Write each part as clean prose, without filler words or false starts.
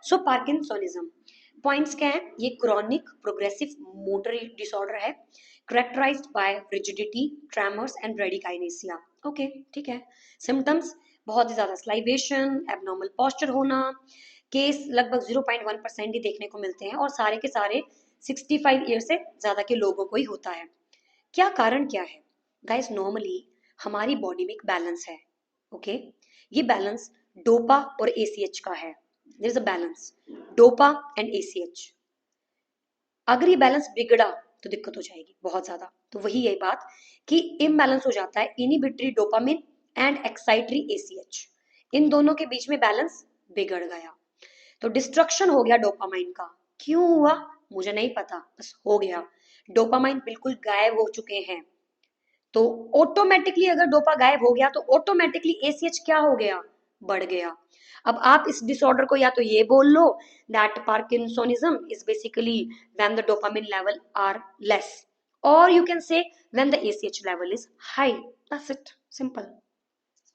सो parkinsonism points क्या है? ये क्रॉनिक प्रोग्रेसिव मोटर डिसऑर्डर है, characterized by rigidity, tremors and bradykinesia. Okay, ठीक है। सिम्टम्स बहुत ही ज्यादा स्लाइवेशन, एबनॉर्मल पोस्चर होना, केस लगभग 0.1% ही देखने को मिलते हैं और सारे के सारे 65 ईयर से ज्यादा के लोगों को ही होता है। क्या कारण क्या है? गाइस, नॉर्मली हमारी बॉडी में एक बैलेंस है। ओके, ये बैलेंस डोपा और एसीएच का है। There is a balance dopa and ACh. अगर ये बैलेंस बिगड़ा तो दिक्कत हो जाएगी बहुत ज्यादा। तो वही यही बात कि इम्बैलेंस हो जाता है इनिबिटरी डोपामिन एंड एक्साइटरी एसीएच, इन दोनों के बीच में बैलेंस बिगड़ गया, तो डिस्ट्रक्शन हो गया डोपामाइन का। क्यों हुआ मुझे नहीं पता, बस हो गया। डोपामाइन बिल्कुल गायब हो चुके हैं। तो ऑटोमेटिकली अगर डोपा गायब हो गया तो ऑटोमेटिकली एसीएच क्या हो गया? बढ़ गया। अब आप इस डिसऑर्डर को या तो ये बोल लो that parkinsonism is basically when the dopamine level are less, और you can say when the ACH level is high. That's it, simple.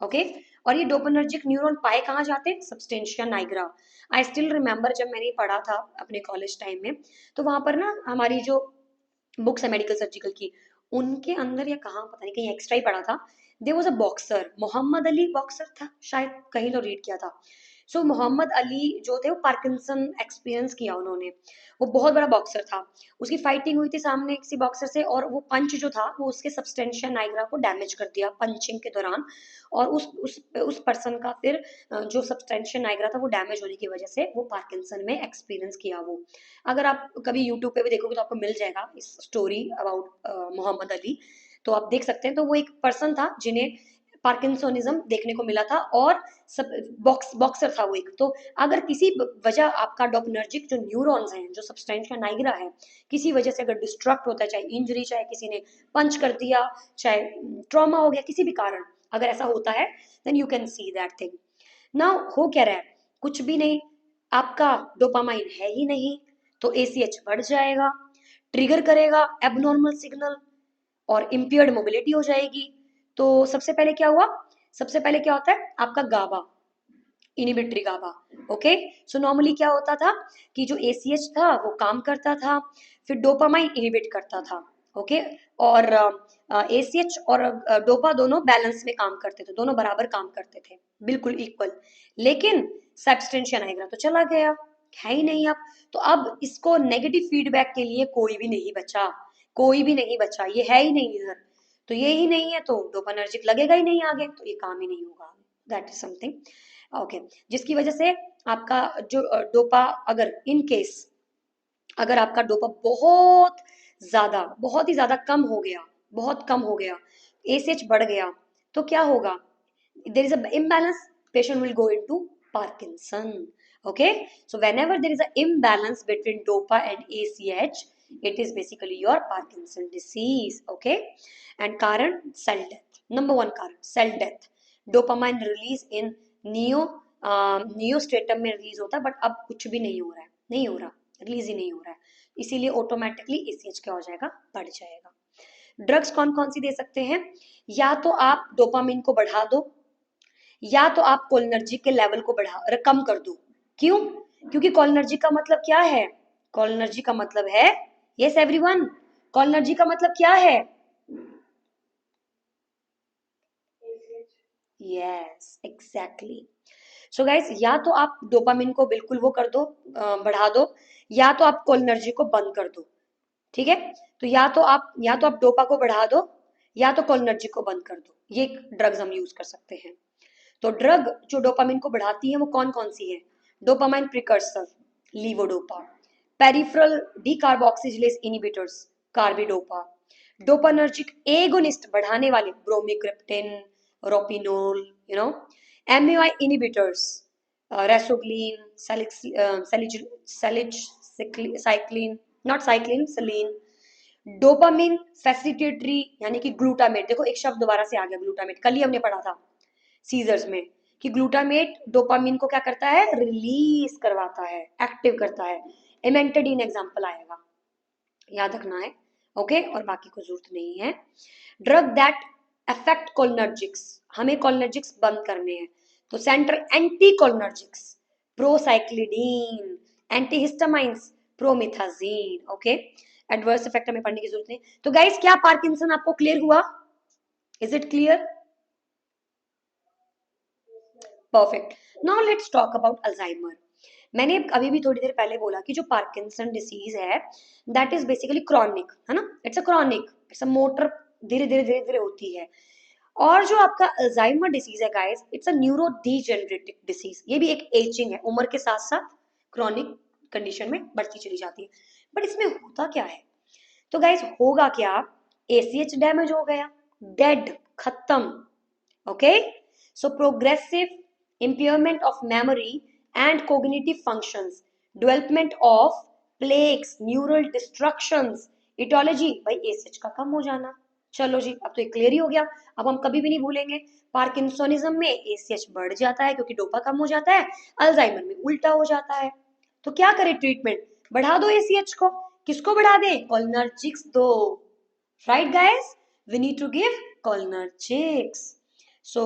Okay, और ये डोपामिनर्जिक न्यूरॉन पाए कहाँ जाते हैं? Substantia nigra. I still remember जब मैंने पढ़ा था अपने कॉलेज टाइम में, तो वहां पर ना हमारी जो बुक्स है मेडिकल सर्जिकल की, उनके अंदर या कहाँ पता नहीं, कहीं एक्स्ट्रा ही पढ़ा था। There was a boxer, Muhammad Ali boxer था शायद, कहीं तो रीड किया था। सो मोहम्मद अली जो थे वो पार्किंसन एक्सपीरियंस किया उन्होंने। वो बहुत बड़ा बॉक्सर था। उसकी फाइटिंग हुई थी सामने किसी बॉक्सर से, और वो पंच जो था वो उसके सबस्टेंशिया नाइग्रा को डैमेज कर दिया पंचिंग के दौरान। और उस पर्सन का फिर जो सबस्टेंशिया नाइग्रा था वो डैमेज होने की वजह से वो पार्किंसन में एक्सपीरियंस किया वो। अगर आप कभी यूट्यूब पे भी देखोगे तो आपको मिल जाएगा इस स्टोरी अबाउट मोहम्मद अली, तो आप देख सकते हैं। तो वो एक पर्सन था जिन्हें पार्किंसोनिज्म देखने को मिला था, और सब बॉक्सर था वो एक। तो अगर किसी वजह आपका डोपामिनर्जिक जो न्यूरॉन्स हैं, जो सबस्टेंशिया नाइग्रा है, किसी वजह से अगर डिस्ट्रक्ट होता है, चाहे इंजरी, चाहे किसी ने पंच कर दिया, चाहे ट्रॉमा हो गया, किसी भी कारण अगर ऐसा होता है, then you can see that thing. Now हो क्या रहा है? कुछ भी नहीं, आपका डोपामाइन है ही नहीं, तो एसीएच बढ़ जाएगा, ट्रिगर करेगा एबनॉर्मल सिग्नल, और इम्पियर्ड मोबिलिटी हो जाएगी। तो सबसे पहले क्या हुआ? सबसे पहले क्या होता है? आपका गाबा, इनिबिटरी गाबा। ओके, सो नॉर्मली क्या होता था कि जो एसीएच था वो काम करता था, फिर डोपामाइन इनिबिट करता था। ओके, और एसीएच और डोपा दोनों बैलेंस में काम करते थे, दोनों बराबर काम करते थे, बिल्कुल इक्वल। लेकिन सब्सटेंशिया नाइग्रा तो चला गया, है ही नहीं अब। तो अब इसको नेगेटिव फीडबैक के लिए कोई भी नहीं बचा, कोई भी नहीं बचा, ये है ही नहीं इधर। तो ये ही नहीं है तो डोपानर्जिक लगेगा ही नहीं आगे, तो ये काम ही नहीं होगा। That is something. ओके, जिसकी वजह से आपका जो डोपा, अगर इन केस अगर आपका डोपा बहुत ही ज्यादा कम हो गया, बहुत कम हो गया, एसएच बढ़ गया, तो क्या होगा? there is a imbalance, patient will go into Parkinson. Okay, so whenever there is an imbalance between dopa and ACH, it is basically your Parkinson disease. Okay, and karan, cell death. Number one karan, cell death. Dopamine release in नियोस्ट्रेटम में release होता है, but अब कुछ भी नहीं हो रहा है, नहीं हो रहा, रिलीज ही नहीं हो रहा है, इसीलिए ऑटोमेटिकली एसीएच क्या हो जाएगा? बढ़ जाएगा। ड्रग्स कौन कौन सी दे सकते हैं? या तो आप डोपामिन को बढ़ा दो, या तो आप कोलिनर्जिक के लेवल को बढ़ा कम कर दो। क्यों? क्योंकि कोलिनर्जिक का मतलब क्या है? कोलिनर्जिक का मतलब है, यस एवरीवन, कोलिनर्जिक का मतलब क्या है? Yes, exactly. सो गाइस, या तो आप डोपामिन को बिल्कुल वो कर दो, बढ़ा दो, या तो आप कोलिनर्जिक को बंद कर दो। ठीक है, तो या तो आप डोपा को बढ़ा दो, या तो कोलिनर्जिक को बंद कर दो। ये ड्रग्स हम यूज कर सकते हैं। तो ड्रग जो डोपामिन को बढ़ाती है वो कौन कौन सी है? Dopamine precursor, levodopa. Peripheral decarboxylase inhibitors, carbidopa. Dopaminergic agonist बढ़ाने वाले, bromocriptine, ropinirole, you know. MAI inhibitors, rasagiline, cycline, not cycline, seline. Dopamine facilitatory, यानी कि ग्लूटामेट, देखो एक शब्द दोबारा से आ गया, ग्लूटामेट, कल ही हमने पढ़ा था सीजर्स में, कि ग्लूटामेट डोपामिन को क्या करता है? रिलीज करवाता है, एक्टिव करता है। इमेंटेडिन एग्जांपल आएगा, याद रखना है। ओके, और बाकी को जरूरत नहीं है। ड्रग दैट अफेक्ट कोलिनर्जिक्स, हमें कोलिनर्जिक्स बंद करने हैं, तो central anti cholinergics, procyclidine, antihistamines promethazine. Okay, adverse effect हमें पढ़ने की जरूरत नहीं। तो गाइस क्या पार्किंसन आपको क्लियर हुआ? Is it clear? Perfect. Now let's talk about Alzheimer. मैंने अभी भी थोड़ी देर पहले बोला कि जो पार्किंसन डिसीज है दैट इज बेसिकली क्रॉनिक, है ना, it's a chronic, it's a motor, धीरे धीरे होती है। और जो आपका अल्जाइमर डिसीज है guys, it's a neuro degenerative disease, ये भी एक एजिंग है, उम्र के साथ साथ क्रॉनिक कंडीशन में बढ़ती चली जाती है। बट इसमें होता क्या है? तो गाइस होगा क्या, एसीएच डैमेज हो गया, डेड, खत्म। Okay, so progressive impairment of memory and cognitive functions, development of plaques, neural destructions, etiology भाई एसएच का कम हो जाना। चलो जी, अब तो ये क्लियर ही हो गया। अब हम कभी भी नहीं भूलेंगे, पार्किंसोनिज्म में एसीएच बढ़ जाता है क्योंकि डोपा कम हो जाता है, अल्जाइमर में उल्टा हो जाता है। तो क्या करें ट्रीटमेंट? बढ़ा दो एसीएच को। किसको बढ़ा दें? कोलिनर्जिक्स दो। Right guys, we need to give cholinergics. So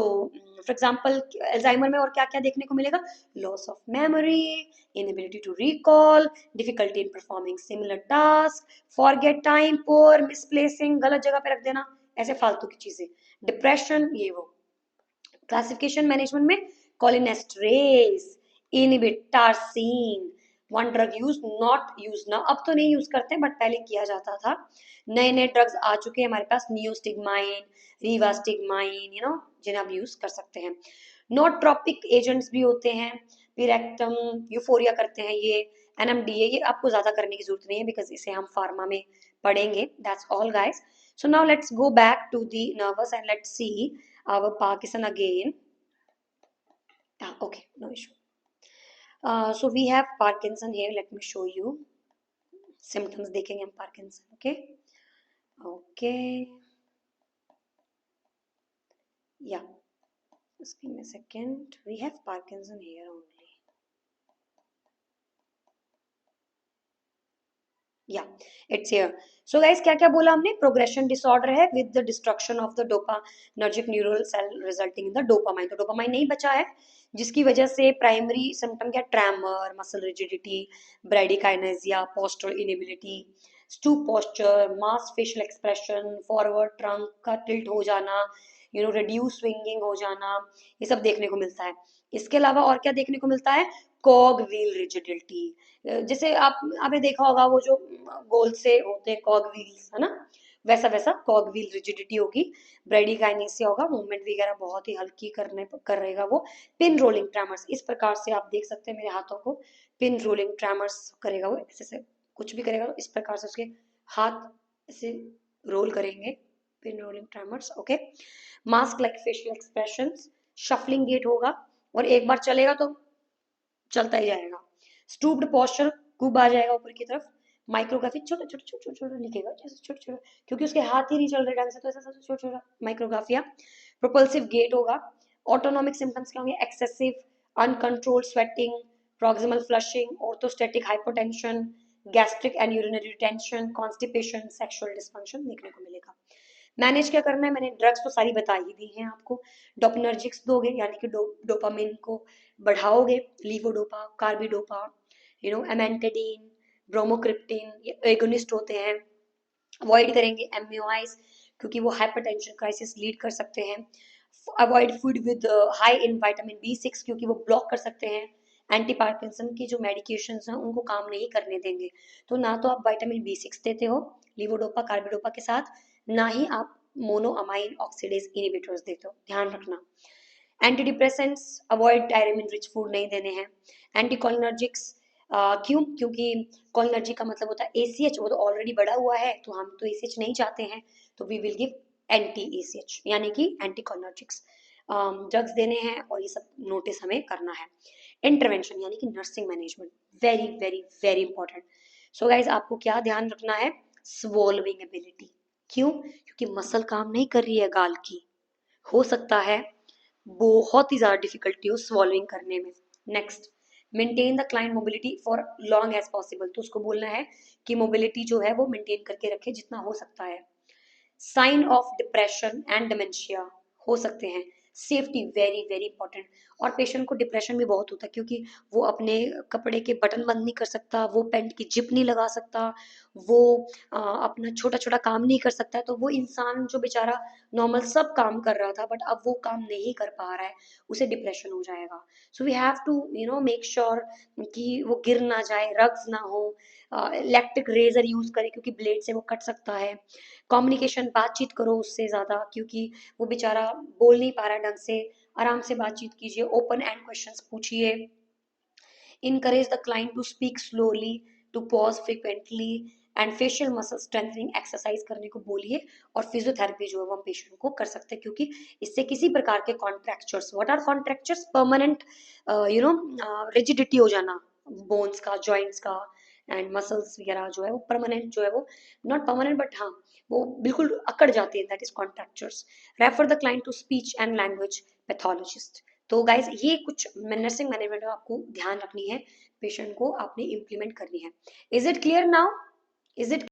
for example Alzheimer's में और क्या क्या देखने को मिलेगा? Loss of memory, inability to recall, difficulty in performing similar task, forget time, poor misplacing, गलत जगह पे रख देना, ऐसे फालतू की चीजें, डिप्रेशन, ये वो। क्लासिफिकेशन मैनेजमेंट में cholinesterase, inhibit tacrine, one drug use, not use now, अब तो नहीं यूज करते बट पहले किया जाता था। नए नए ड्रग्स आ चुके हैं हमारे पास, नियोस्टिग्माइन, रीवास्टिग्माइन, जिन्हें आप यूज कर सकते हैं। नोट्रोपिक एजेंट्स भी होते हैं, पिरेक्टम, यूफोरिया करते हैं ये, एनएमडीए, ये आपको ज्यादा करने की जरूरत नहीं है बिकॉज इसे हम फार्मा में पढ़ेंगे। That's all guys. So now let's go back to the nervous and let's see our Parkinson again. Okay, no issue. So we have Parkinson here. Let me show you symptoms. देखेंगे हम Parkinson. Okay. Okay. Yeah. Just give me a second. We have Parkinson here only. या it's here. So guys क्या क्या बोला हमने? Progression disorder है with the destruction of the dopaminergic neural cell resulting in the dopamine. तो dopamine नहीं बचा है, जिसकी वजह से प्राइमरी सिम्टम क्या? Tremor, muscle rigidity, bradykinesia, postural inability, stoop posture, mass facial expression, forward trunk का टिल्ट हो जाना, रिड्यूस स्विंगिंग हो जाना, ये सब देखने को मिलता है। इसके अलावा और क्या देखने को मिलता है? कॉग व्हील रिजिडिटी, जैसे आपने देखा होगा वो जो गोल से होते हैं कॉग व्हील्स, है ना, वैसा वैसा कॉग व्हील रिजिडिटी होगी। ब्रेडिकाइनेसिया होगा, मूवमेंट वगैरह बहुत ही हल्की कर रहेगा वो। पिन रोलिंग ट्रेमर्स, इस प्रकार से आप देख सकते हैं मेरे हाथों को, पिन रोलिंग ट्रेमर्स करेगा वो, ऐसे से कुछ भी करेगा तो इस प्रकार से उसके हाथ ऐसे रोल करेंगे, pin rolling tremors. Okay, mask like facial expressions, shuffling gait होगा, और एक बार चलेगा तो चलता ही जाएगा। स्टूप्ड पोस्चर, कूब आ जाएगा ऊपर की तरफ। माइक्रोग्राफी, छोटा छोटा छोटा छोटा छोटा लिखेगा, जैसे छोटा छोटा, क्योंकि उसके हाथ ही नहीं चल रहे ढंग से, तो ऐसा छोटा छोटा माइक्रोग्राफिया। प्रोपल्सिव गेट होगा। ऑटोनॉमिक सिम्टम्स क्या होंगे? Excessive uncontrolled sweating, proximal flushing, orthostatic hypotension, gastric and urinary retention, constipation, sexual dysfunction देखने को मिलेगा। मैनेज क्या करना है? मैंने ड्रग्स तो सारी बता ही दी हैं आपको। डोपिनर्जिक्स दोगे यानी कि डोपामिन को बढ़ाओगे, लीवोडोपा, कार्बिडोपा, एमेंटेडिन, ब्रोमोक्रिप्टिन, ये एगोनिस्ट होते हैं। अवॉइड करेंगे एमयूआईज क्योंकि वो हाइपरटेंशन क्राइसिस लीड कर सकते हैं। Avoid food with high in vitamin B 6 क्योंकि वो ब्लॉक कर सकते हैं। एंटी पार्किंसन की जो मेडिकेशंस हैं उनको काम नहीं करने देंगे। तो ना तो आप विटामिन बी 6 देते हो लीवोडोपा कार्बिडोपा के साथ, ना ही आप मोनोअमाइन ऑक्सीडेज इनिबिटर्स देते हो, ध्यान रखना। Anti depressants, avoid tyramine rich food नहीं देने हैं। एंटी कोलिनर्जिक्स, क्यों? क्योंकि कोलिनर्जी का मतलब होता है एसीएच, वो तो ऑलरेडी बढ़ा हुआ है तो हम तो एसीएच नहीं चाहते हैं, तो we will give anti ACh यानी कि एंटी कोलिनर्जिक्स ड्रग्स देने हैं, और ये सब नोटिस हमें करना है। इंटरवेंशन यानी कि nursing management, very very very important. So guys आपको क्या ध्यान रखना है? Swallowing ability. क्यों? क्योंकि मसल काम नहीं कर रही है गाल की, हो सकता है बहुत ही ज्यादा डिफिकल्टी हो स्वॉलोइंग करने में। Next, maintain the client mobility for long as possible, तो उसको बोलना है कि मोबिलिटी जो है वो मेंटेन करके रखे जितना हो सकता है। Sign of depression and dementia हो सकते हैं, सेफ्टी वेरी वेरी इंपॉर्टेंट। और पेशेंट को डिप्रेशन भी बहुत होता है क्योंकि वो अपने कपड़े के बटन बंद नहीं कर सकता, वो पैंट की जिप नहीं लगा सकता, वो अपना छोटा छोटा काम नहीं कर सकता है। तो वो इंसान जो बेचारा नॉर्मल सब काम कर रहा था बट अब वो काम नहीं कर पा रहा है, उसे डिप्रेशन हो जाएगा। So we have to make sure कि वो गिर ना जाए, रग्स ना हो, इलेक्ट्रिक रेजर यूज करें क्योंकि ब्लेड से वो कट सकता है। कम्युनिकेशन, बातचीत करो उससे ज्यादा क्योंकि वो बेचारा बोल नहीं पा रहा है ढंग से। आराम से बातचीत कीजिए, ओपन एंड क्वेश्चंस पूछिए। encourage the client to speak slowly, to pause frequently and facial muscle strengthening exercise करने को बोलिए। और फिजियोथेरेपी जो है वो हम पेशेंट को कर सकते हैं क्योंकि इससे किसी प्रकार के contractures, what are contractures, permanent rigidity हो जाना बोन्स का, जॉइंट्स का एंड मसल्स वगैरह जो है वो परमानेंट जो है वो, नॉट परमानेंट बट हाँ वो बिल्कुल अकड़ जाती है, that is contractures. Refer the client to speech and language pathologist. तो गाइज ये कुछ नर्सिंग मैनेजमेंट में आपको ध्यान रखनी है, पेशेंट को आपने इम्प्लीमेंट करनी है। Is it clear now? Is it